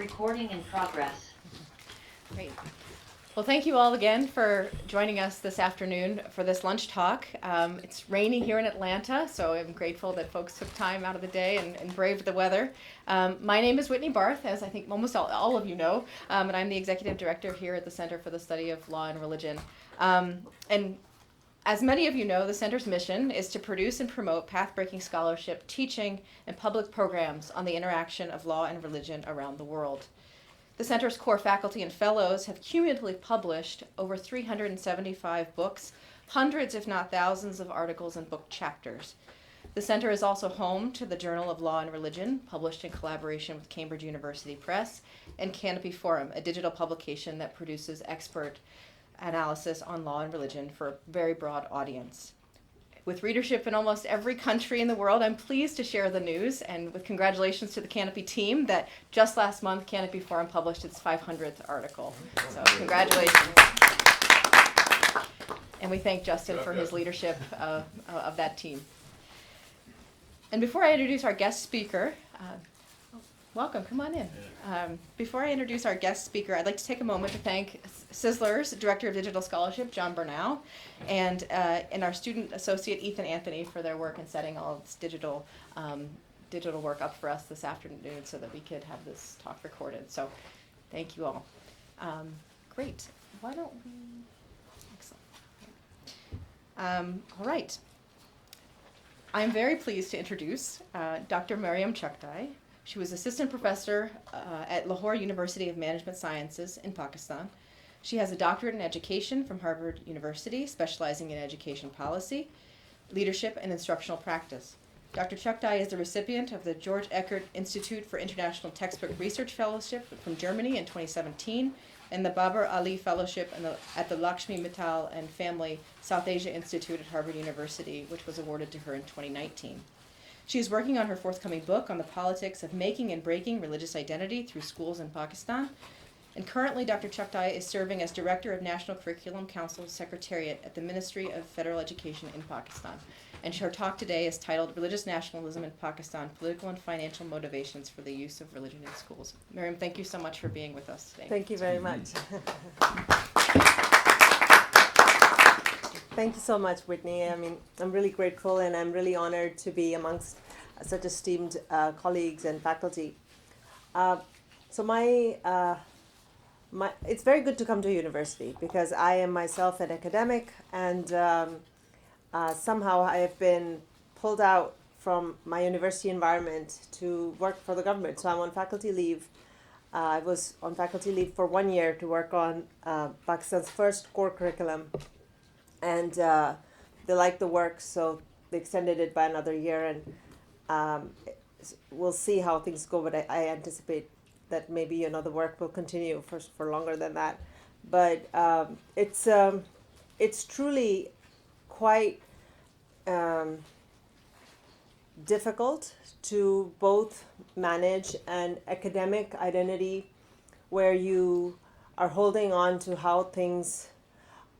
Recording in progress. Great. Well, thank you all again for joining us this afternoon for this lunch talk. It's rainy here in Atlanta, so I'm grateful that folks took time out of the day and braved the weather. My name is Whitney Barth, as I think almost all of you know, and I'm the Executive Director here at the Center for the Study of Law and Religion. And as many of you know, the Center's mission is to produce and promote path-breaking scholarship, teaching, and public programs on the interaction of law and religion around the world. The Center's core faculty and fellows have cumulatively published over 375 books, hundreds if not thousands of articles and book chapters. The Center is also home to the Journal of Law and Religion, published in collaboration with Cambridge University Press, and Canopy Forum, a digital publication that produces expert analysis on law and religion for a very broad audience. With readership in almost every country in the world, I'm pleased to share the news, and with congratulations to the Canopy team that just last month Canopy Forum published its 500th article. So congratulations. And we thank Justin for his leadership of that team. And before I introduce our guest speaker, welcome, come on in. Before I introduce our guest speaker, I'd like to take a moment to thank CSLR's Director of Digital Scholarship, John Bernal, and our student associate, Ethan Anthony, for their work in setting all of this digital work up for us this afternoon so that we could have this talk recorded. So thank you all. Great. Why don't we, excellent. All right. I'm very pleased to introduce Dr. Mariam Chugthai. She was assistant professor at Lahore University of Management Sciences in Pakistan. She has a doctorate in education from Harvard University, specializing in education policy, leadership, and instructional practice. Dr. Chughtai is the recipient of the Georg Eckert Institute for International Textbook Research Fellowship from Germany in 2017, and the Babar Ali Fellowship at the Lakshmi Mittal and Family South Asia Institute at Harvard University, which was awarded to her in 2019. She is working on her forthcoming book on the politics of making and breaking religious identity through schools in Pakistan. And currently, Dr. Chughtai is serving as Director of National Curriculum Council Secretariat at the Ministry of Federal Education in Pakistan. And her talk today is titled Religious Nationalism in Pakistan, Political and Financial Motivations for the Use of Religion in Schools. Mariam, thank you so much for being with us today. Thank you very much. Thank you so much, Whitney. I mean, I'm really grateful and I'm really honored to be amongst such esteemed colleagues and faculty. It's very good to come to university because I am myself an academic, and somehow I have been pulled out from my university environment to work for the government. So I'm on faculty leave. I was on faculty leave for 1 year to work on Pakistan's first core curriculum. And they liked the work, so they extended it by another year, and we'll see how things go, but I anticipate that maybe the work will continue for longer than that. But it's truly quite difficult to both manage an academic identity where you are holding on to how things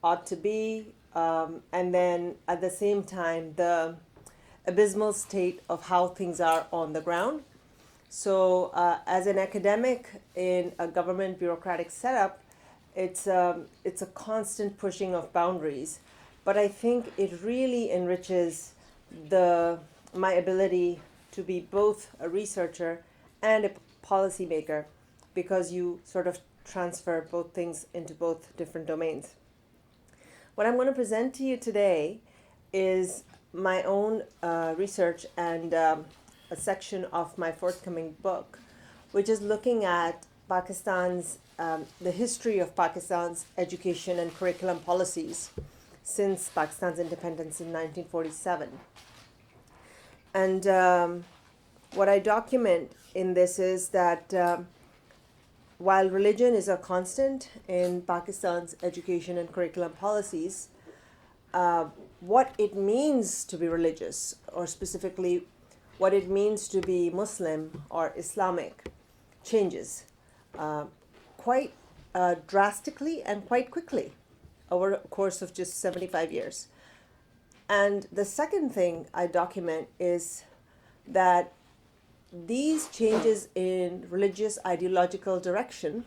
ought to be, and then at the same time the abysmal state of how things are on the ground. So as an academic in a government bureaucratic setup, it's a constant pushing of boundaries. But I think it really enriches my ability to be both a researcher and a policymaker, because you sort of transfer both things into both different domains. What I'm going to present to you today is my own research and a section of my forthcoming book, which is looking at Pakistan's, the history of Pakistan's education and curriculum policies since Pakistan's independence in 1947. And what I document in this is that while religion is a constant in Pakistan's education and curriculum policies, what it means to be religious, or specifically what it means to be Muslim or Islamic, changes quite drastically and quite quickly over a course of just 75 years. And the second thing I document is that these changes in religious ideological direction,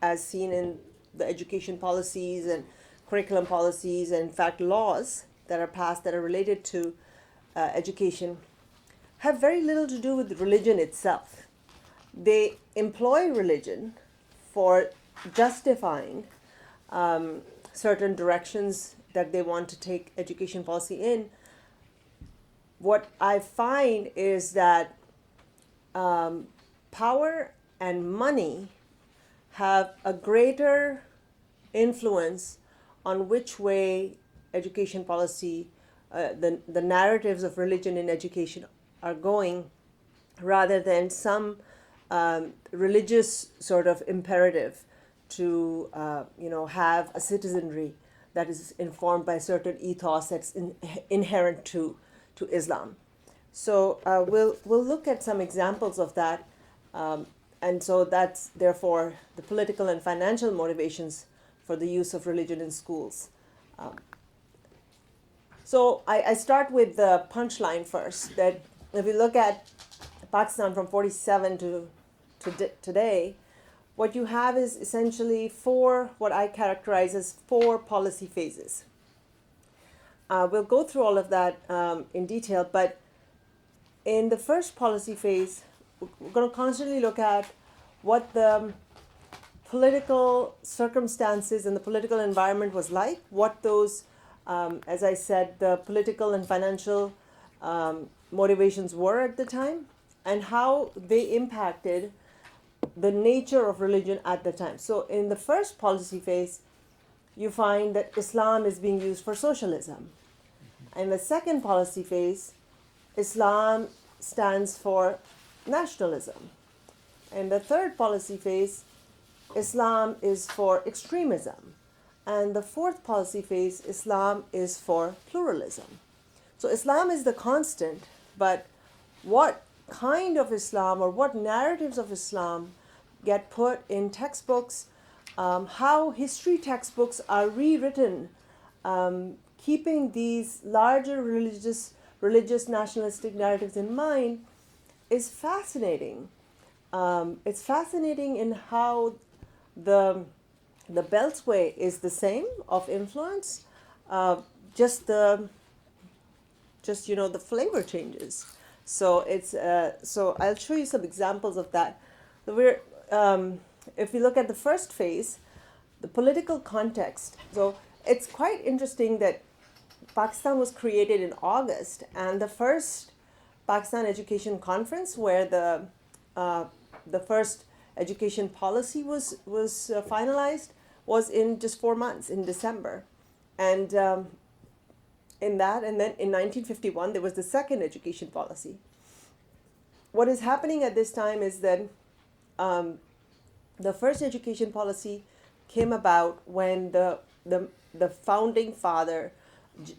as seen in the education policies and curriculum policies, and in fact laws that are passed that are related to education, have very little to do with religion itself. They employ religion for justifying certain directions that they want to take education policy in. What I find is that power and money have a greater influence on which way education policy, the narratives of religion in education are going, rather than some religious sort of imperative to have a citizenry that is informed by certain ethos that's inherent to Islam. So we'll look at some examples of that, and so that's therefore the political and financial motivations for the use of religion in schools. So I start with the punchline first, that if we look at Pakistan from 47 to today, what you have is essentially what I characterize as four policy phases. We'll go through all of that in detail, but in the first policy phase, we're going to constantly look at what the political circumstances and the political environment was like, what those, as I said, the political and financial motivations were at the time, and how they impacted the nature of religion at the time. So in the first policy phase, you find that Islam is being used for socialism. In the second policy phase, Islam stands for nationalism. In the third policy phase, Islam is for extremism. And the fourth policy phase, Islam is for pluralism. So Islam is the constant, but what kind of Islam or what narratives of Islam get put in textbooks, how history textbooks are rewritten, keeping these larger religious nationalistic narratives in mind, is fascinating. It's fascinating in how the beltway is the same of influence, just the flavor changes. So it's so I'll show you some examples of that. So if we look at the first phase, the political context. So it's quite interesting that Pakistan was created in August, and the first Pakistan Education Conference, where the first education policy was finalized, was in just 4 months, in December. And in that, and then in 1951, there was the second education policy. What is happening at this time is that the first education policy came about when the founding father,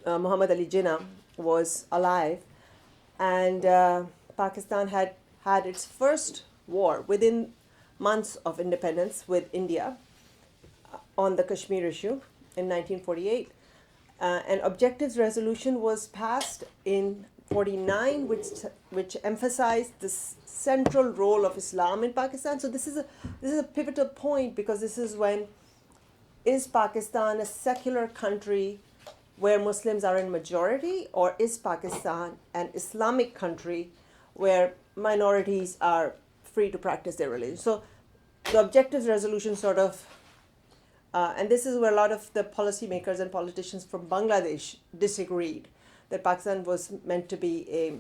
Muhammad Ali Jinnah, was alive, and Pakistan had its first war within months of independence with India on the Kashmir issue in 1948. An objectives resolution was passed in 49, which emphasized the central role of Islam in Pakistan. So this is a pivotal point, because this is when, is Pakistan a secular country where Muslims are in majority, or is Pakistan an Islamic country where minorities are free to practice their religion? So the objectives resolution sort of, and this is where a lot of the policymakers and politicians from Bangladesh disagreed, that Pakistan was meant to be a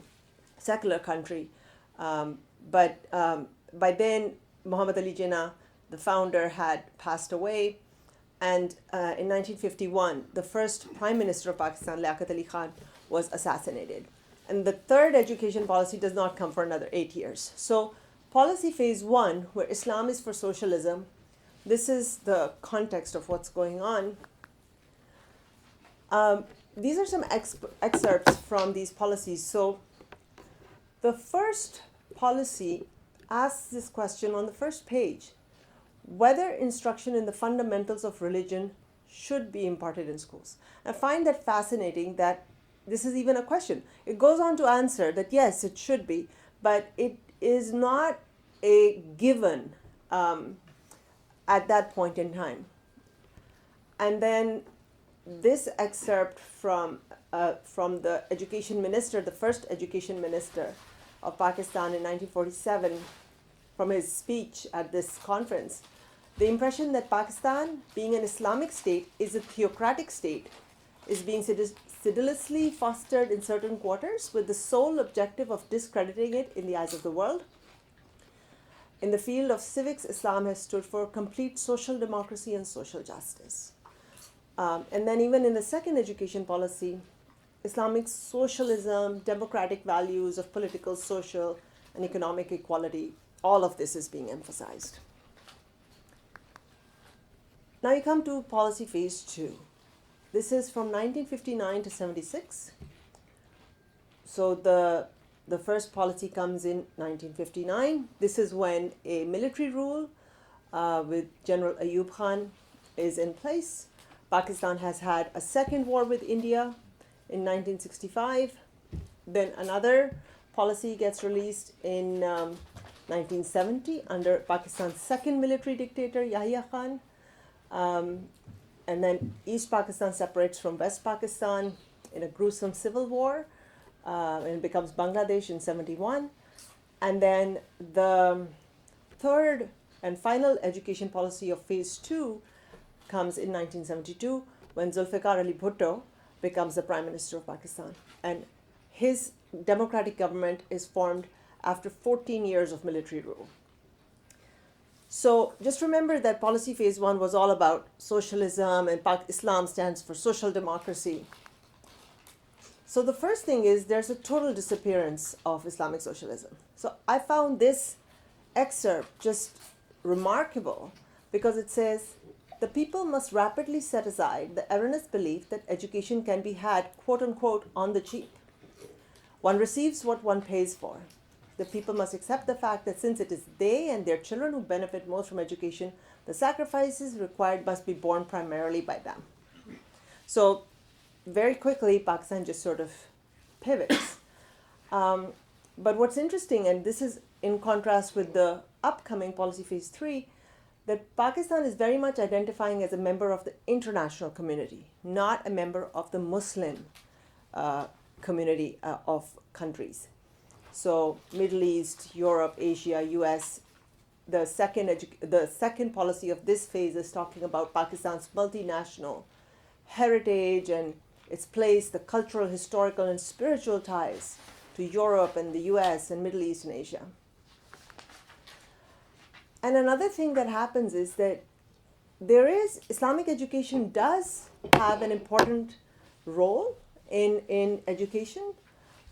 secular country. But by then, Muhammad Ali Jinnah, the founder, had passed away. And in 1951, the first Prime Minister of Pakistan, Liaquat Ali Khan, was assassinated. And the third education policy does not come for another 8 years. So policy phase 1, where Islam is for socialism, this is the context of what's going on. These are some excerpts from these policies. So the first policy asks this question on the first page: whether instruction in the fundamentals of religion should be imparted in schools. I find that fascinating, that this is even a question. It goes on to answer that yes, it should be, but is not a given at that point in time. And then this excerpt from the education minister, the first education minister of Pakistan in 1947, from his speech at this conference, the impression that Pakistan, being an Islamic state, is a theocratic state, is being sedulously fostered in certain quarters with the sole objective of discrediting it in the eyes of the world. In the field of civics, Islam has stood for complete social democracy and social justice. And then even in the second education policy, Islamic socialism, democratic values of political, social, and economic equality, all of this is being emphasized. Now you come to policy phase 2. This is from 1959 to 76. So the first policy comes in 1959. This is when a military rule with General Ayub Khan is in place. Pakistan has had a second war with India in 1965. Then another policy gets released in 1970 under Pakistan's second military dictator, Yahya Khan. And then East Pakistan separates from West Pakistan in a gruesome civil war, and it becomes Bangladesh in 71. And then the third and final education policy of phase 2 comes in 1972 when Zulfikar Ali Bhutto becomes the Prime Minister of Pakistan. And his democratic government is formed after 14 years of military rule. So just remember that policy phase 1 was all about socialism, and Islam stands for social democracy. So the first thing is there's a total disappearance of Islamic socialism. So I found this excerpt just remarkable because it says, the people must rapidly set aside the erroneous belief that education can be had, quote unquote, on the cheap. One receives what one pays for. The people must accept the fact that since it is they and their children who benefit most from education, the sacrifices required must be borne primarily by them. So very quickly, Pakistan just sort of pivots. But what's interesting, and this is in contrast with the upcoming policy phase 3, that Pakistan is very much identifying as a member of the international community, not a member of the Muslim community of countries. So Middle East, Europe, Asia, US, the second policy of this phase is talking about Pakistan's multinational heritage and its place, the cultural, historical, and spiritual ties to Europe and the US and Middle East and Asia. And another thing that happens is that Islamic education does have an important role in education,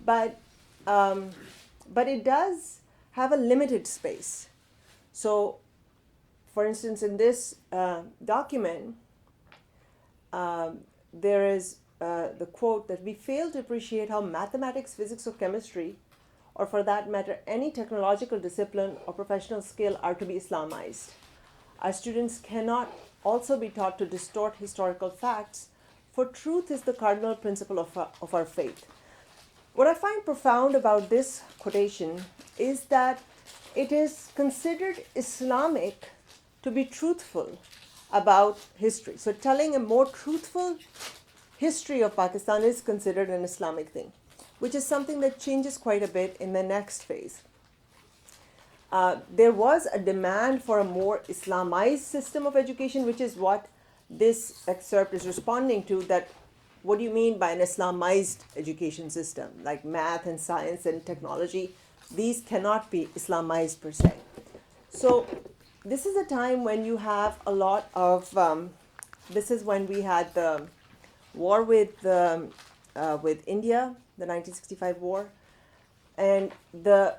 but it does have a limited space. So, for instance, in this document, there is the quote that we fail to appreciate how mathematics, physics, or chemistry, or for that matter, any technological discipline or professional skill are to be Islamized. Our students cannot also be taught to distort historical facts, for truth is the cardinal principle of our faith. What I find profound about this quotation is that it is considered Islamic to be truthful about history. So telling a more truthful history of Pakistan is considered an Islamic thing, which is something that changes quite a bit in the next phase. There was a demand for a more Islamized system of education, which is what this excerpt is responding to, that what do you mean by an Islamized education system? Like math and science and technology, these cannot be Islamized per se. So this is a time when you have a lot of, this is when we had the war with India, the 1965 war, and the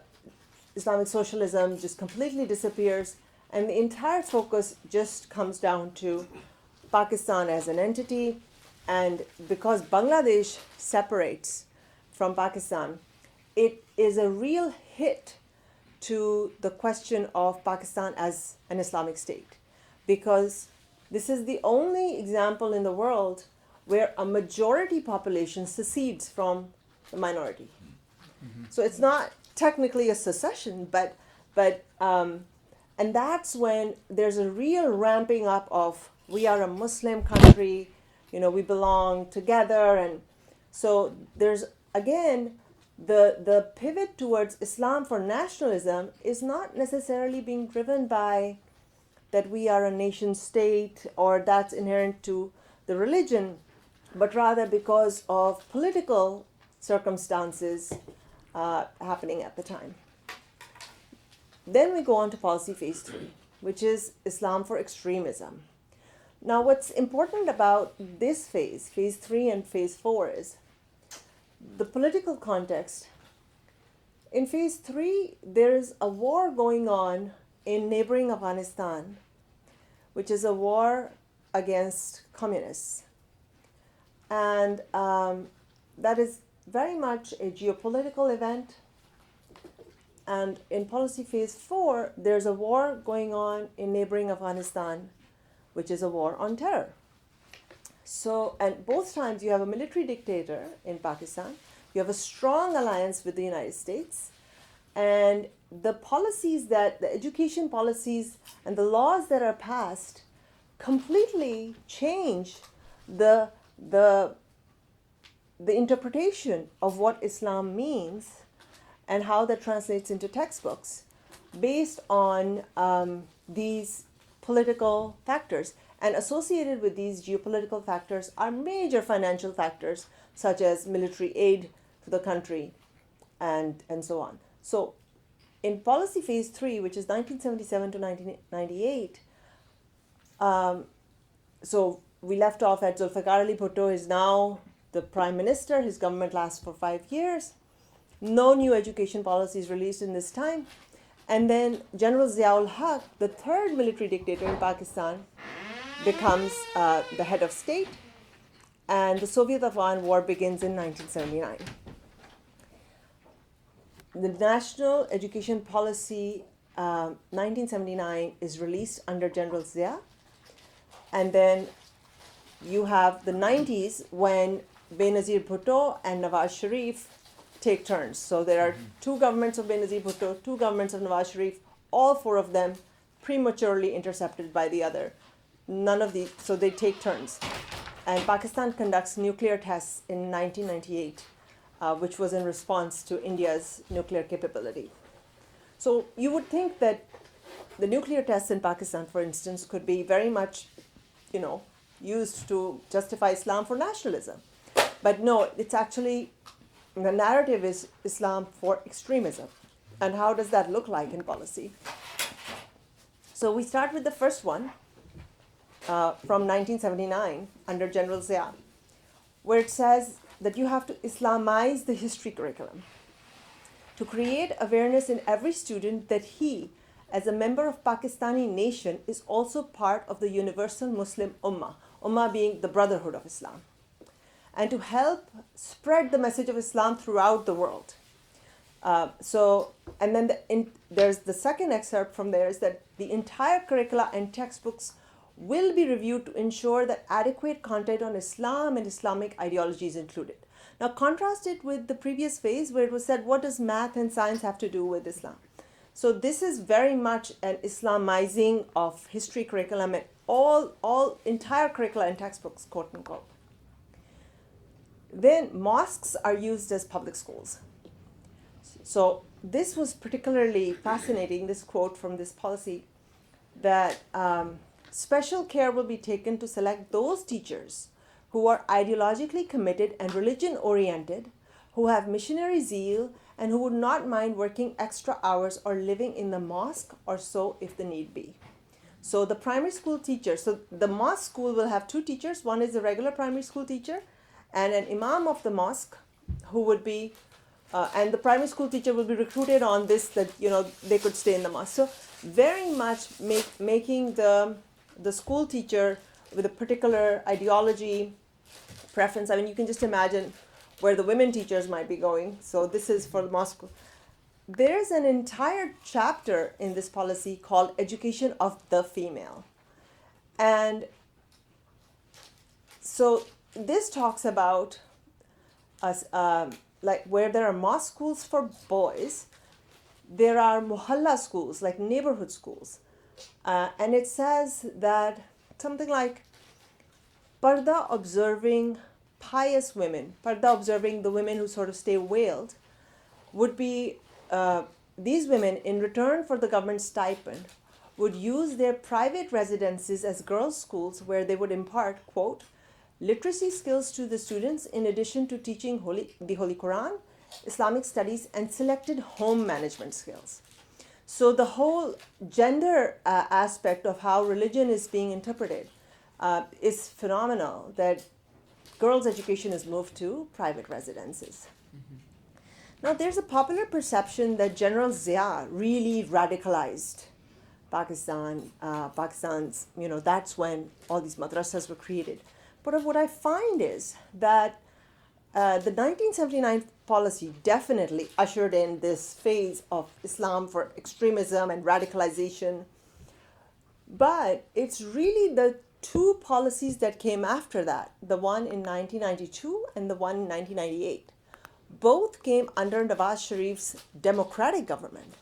Islamic socialism just completely disappears, and the entire focus just comes down to Pakistan as an entity. And because Bangladesh separates from Pakistan, it is a real hit to the question of Pakistan as an Islamic state, because this is the only example in the world where a majority population secedes from the minority. Mm-hmm. So it's not technically a secession, but and that's when there's a real ramping up of we are a Muslim country, we belong together, and so there's again the pivot towards Islam for nationalism is not necessarily being driven by that we are a nation state or that's inherent to the religion, but rather because of political circumstances happening at the time. Then we go on to policy phase 3, which is Islam for extremism. Now, what's important about this phase, phase 3 and phase 4, is the political context. In phase 3, there is a war going on in neighboring Afghanistan, which is a war against communists. And that is very much a geopolitical event. And in policy phase 4, there's a war going on in neighboring Afghanistan, which is a war on terror. So, and both times you have a military dictator in Pakistan, you have a strong alliance with the United States, and the policies the education policies and the laws that are passed completely change the interpretation of what Islam means and how that translates into textbooks based on these political factors. And associated with these geopolitical factors are major financial factors such as military aid to the country and so on. So in policy phase 3, which is 1977 to 1998, so we left off at Zulfikar Ali Bhutto is now the prime minister. His government lasts for 5 years. No new education policies released in this time. And then General Ziaul Haq, the third military dictator in Pakistan, becomes the head of state. And the Soviet-Afghan War begins in 1979. The National Education Policy 1979 is released under General Zia. And then you have the 90s when Benazir Bhutto and Nawaz Sharif take turns. So there are two governments of Benazir Bhutto, two governments of Nawaz Sharif, all four of them prematurely intercepted by the other. So they take turns. And Pakistan conducts nuclear tests in 1998, which was in response to India's nuclear capability. So you would think that the nuclear tests in Pakistan, for instance, could be very much, used to justify Islam for nationalism. But no, it's actually, the narrative is Islam for extremism. And how does that look like in policy? So we start with the first one from 1979 under General Zia, where it says that you have to Islamize the history curriculum to create awareness in every student that he, as a member of Pakistani nation, is also part of the universal Muslim Ummah, Ummah being the brotherhood of Islam, and to help spread the message of Islam throughout the world. And then there's the second excerpt from there is that the entire curricula and textbooks will be reviewed to ensure that adequate content on Islam and Islamic ideology is included. Now contrast it with the previous phase where it was said, what does math and science have to do with Islam? So this is very much an Islamizing of history curriculum and all entire curricula and textbooks, quote unquote. Then mosques are used as public schools. So this was particularly fascinating, this quote from this policy, that special care will be taken to select those teachers who are ideologically committed and religion-oriented, who have missionary zeal, and who would not mind working extra hours or living in the mosque or so if the need be. So the primary school teacher, so the mosque school will have two teachers. One is a regular primary school teacher and an imam of the mosque who would be, and the primary school teacher will be recruited on this that, they could stay in the mosque. So very much making the school teacher with a particular ideology preference. I mean, you can just imagine where the women teachers might be going. So this is for the mosque. There's an entire chapter in this policy called Education of the Female. And so this talks about us, like where there are mosque schools for boys, there are mohalla schools, like neighborhood schools. And it says that something like parda observing pious women, parda observing the women who sort of stay veiled, would be these women, in return for the government stipend, would use their private residences as girls' schools where they would impart, quote, literacy skills to the students in addition to teaching the Holy Quran, Islamic studies, and selected home management skills. So the whole gender aspect of how religion is being interpreted is phenomenal, that girls' education is moved to private residences. Now, there's a popular perception that General Zia really radicalized Pakistan's, that's when all these madrasas were created. But what I find is that the 1979 policy definitely ushered in this phase of Islam for extremism and radicalization. But it's really the two policies that came after that, the one in 1992 and the one in 1998. Both came under Nawaz Sharif's democratic government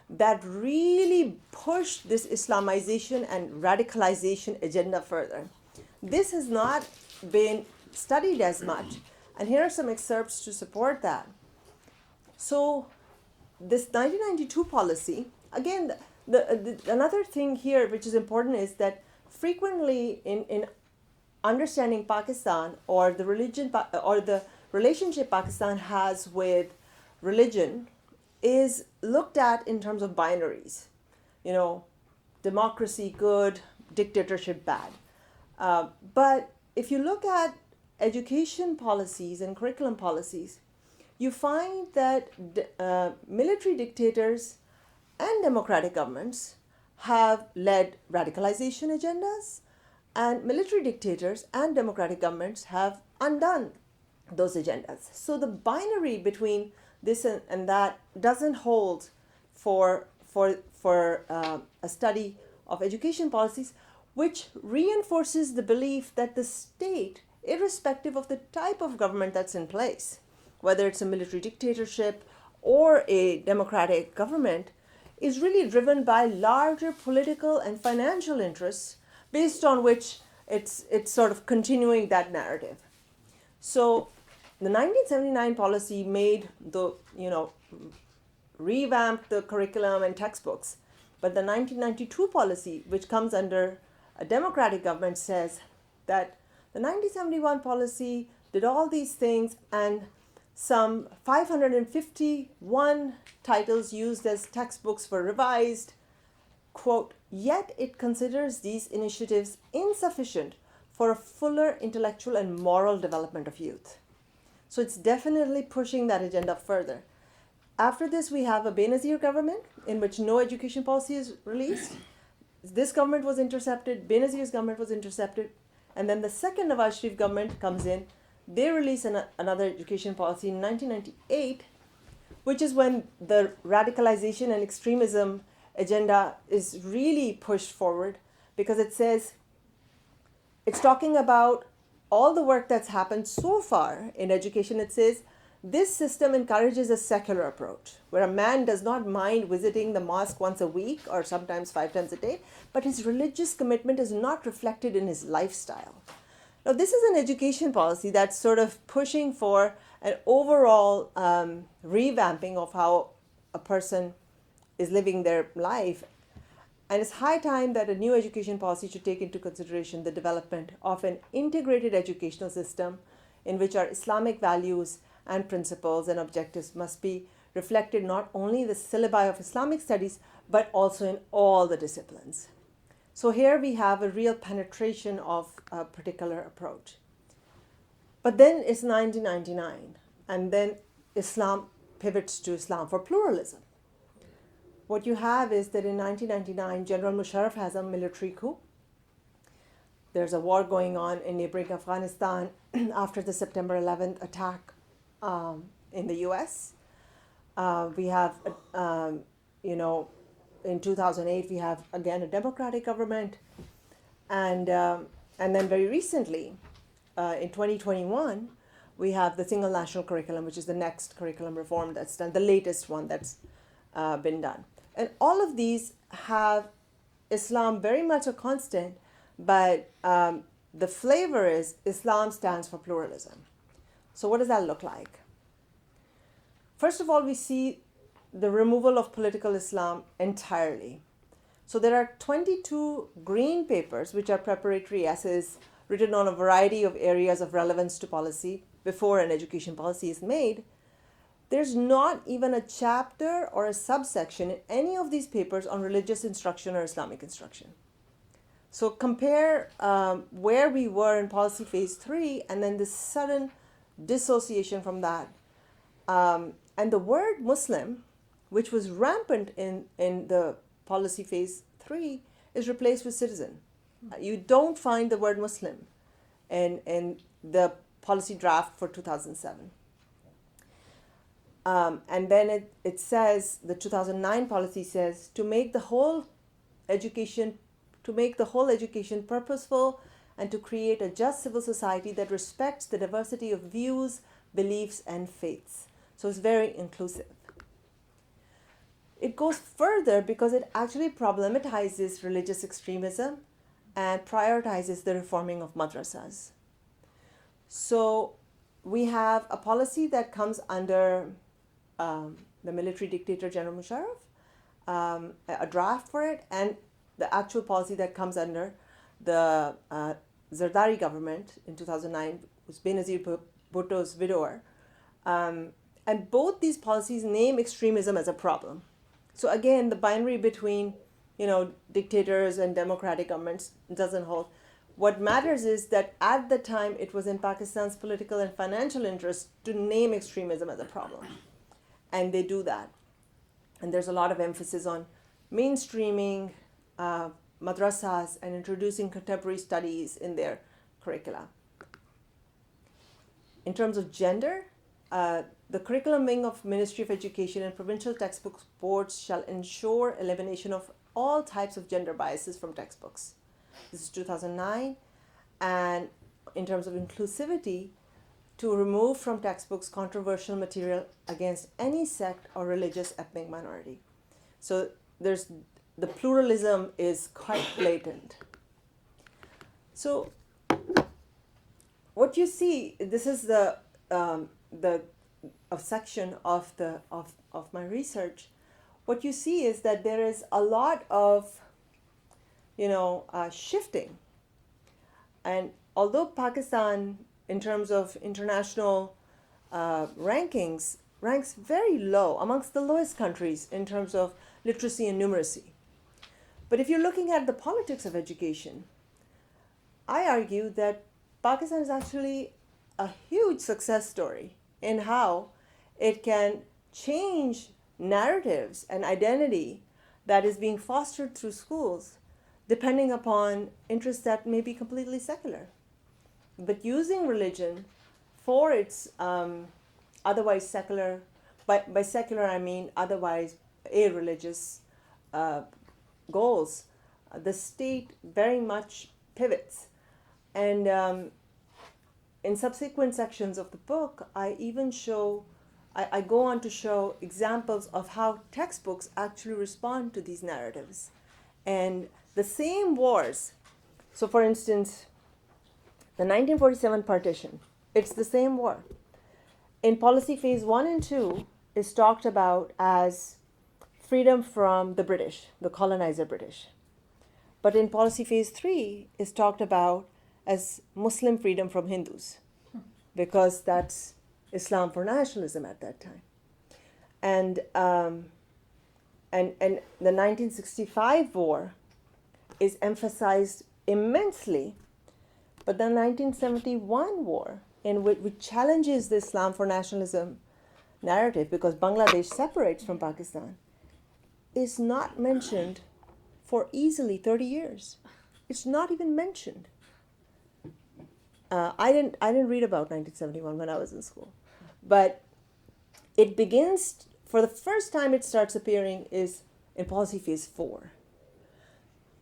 that really pushed this Islamization and radicalization agenda further. This has not been studied as much, and here are some excerpts to support that. So this 1992 policy, again, another thing here which is important is that frequently in understanding Pakistan, or the religion or the relationship Pakistan has with religion, is looked at in terms of binaries. Democracy good, dictatorship bad. But if you look at education policies and curriculum policies, you find that military dictators and democratic governments have led radicalization agendas, and military dictators and democratic governments have undone those agendas. So the binary between this and that doesn't hold for a study of education policies, which reinforces the belief that the state, irrespective of the type of government that's in place, whether it's a military dictatorship or a democratic government, is really driven by larger political and financial interests based on which it's sort of continuing that narrative. So the 1979 policy made revamped the curriculum and textbooks, but the 1992 policy, which comes under a democratic government, says that the 1971 policy did all these things, and some 551 titles used as textbooks were revised, quote, yet it considers these initiatives insufficient for a fuller intellectual and moral development of youth. So it's definitely pushing that agenda further. After this, we have a Benazir government in which no education policy is released. This government was intercepted, Benazir's government was intercepted, and then the second Nawaz Sharif government comes in. They release another education policy in 1998, which is when the radicalization and extremism agenda is really pushed forward, because it says, it's talking about all the work that's happened so far in education. It says, this system encourages a secular approach, where a man does not mind visiting the mosque once a week or sometimes 5 times a day, but his religious commitment is not reflected in his lifestyle. Now, this is an education policy that's sort of pushing for an overall revamping of how a person is living their life. And it's high time that a new education policy should take into consideration the development of an integrated educational system in which our Islamic values and principles and objectives must be reflected not only in the syllabi of Islamic studies, but also in all the disciplines. So here we have a real penetration of a particular approach. But then it's 1999, and then Islam pivots to Islam for pluralism. What you have is that in 1999, General Musharraf has a military coup. There's a war going on in neighboring Afghanistan after the September 11th attack in the US. We have, in 2008, we have again a democratic government. And then very recently, in 2021, we have the single national curriculum, which is the next curriculum reform that's done, the latest one that's been done. And all of these have Islam very much a constant, but the flavor is Islam stands for pluralism. So what does that look like? First of all, we see the removal of political Islam entirely. So there are 22 green papers, which are preparatory essays written on a variety of areas of relevance to policy before an education policy is made. There's not even a chapter or a subsection in any of these papers on religious instruction or Islamic instruction. So compare where we were in policy phase 3 and then this sudden dissociation from that. And the word Muslim, which was rampant in the policy phase 3, is replaced with citizen. You don't find the word Muslim in the policy draft for 2007. And then it says, the 2009 policy says, to make the whole education purposeful and to create a just civil society that respects the diversity of views, beliefs, and faiths. So it's very inclusive. It goes further because it actually problematizes religious extremism and prioritizes the reforming of madrasas. So we have a policy that comes under the military dictator General Musharraf, a draft for it, and the actual policy that comes under the Zardari government in 2009 was Benazir Bhutto's widower. And both these policies name extremism as a problem. So again, the binary between, dictators and democratic governments doesn't hold. What matters is that at the time it was in Pakistan's political and financial interest to name extremism as a problem. And they do that. And there's a lot of emphasis on mainstreaming madrasas and introducing contemporary studies in their curricula. In terms of gender, the curriculum wing of Ministry of Education and provincial textbook boards shall ensure elimination of all types of gender biases from textbooks. This is 2009. And in terms of inclusivity, to remove from textbooks controversial material against any sect or religious ethnic minority. So the pluralism is quite blatant. So what you see, this is the section of my research. What you see is that there is a lot of shifting, and although Pakistan in terms of international rankings ranks very low, amongst the lowest countries in terms of literacy and numeracy, but if you're looking at the politics of education, I argue that Pakistan is actually a huge success story in how it can change narratives and identity that is being fostered through schools depending upon interests that may be completely secular. But using religion for its otherwise secular, by secular I mean otherwise irreligious goals, the state very much pivots. And in subsequent sections of the book, I go on to show examples of how textbooks actually respond to these narratives. And the same wars, so for instance, the 1947 partition, it's the same war. In policy phase 1 and 2 is talked about as freedom from the British, the colonizer British. But in policy phase 3 is talked about as Muslim freedom from Hindus, because that's Islam for nationalism at that time. And the 1965 war is emphasized immensely, but the 1971 war, in which challenges the Islam for nationalism narrative, because Bangladesh separates from Pakistan, is not mentioned for easily 30 years. It's not even mentioned. I didn't read about 1971 when I was in school, but it begins, for the first time it starts appearing is in policy phase 4.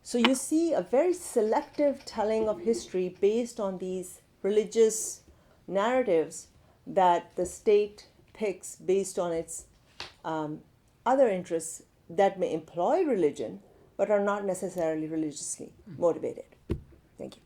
So you see a very selective telling of history based on these religious narratives that the state picks based on its other interests that may employ religion but are not necessarily religiously motivated. Thank you.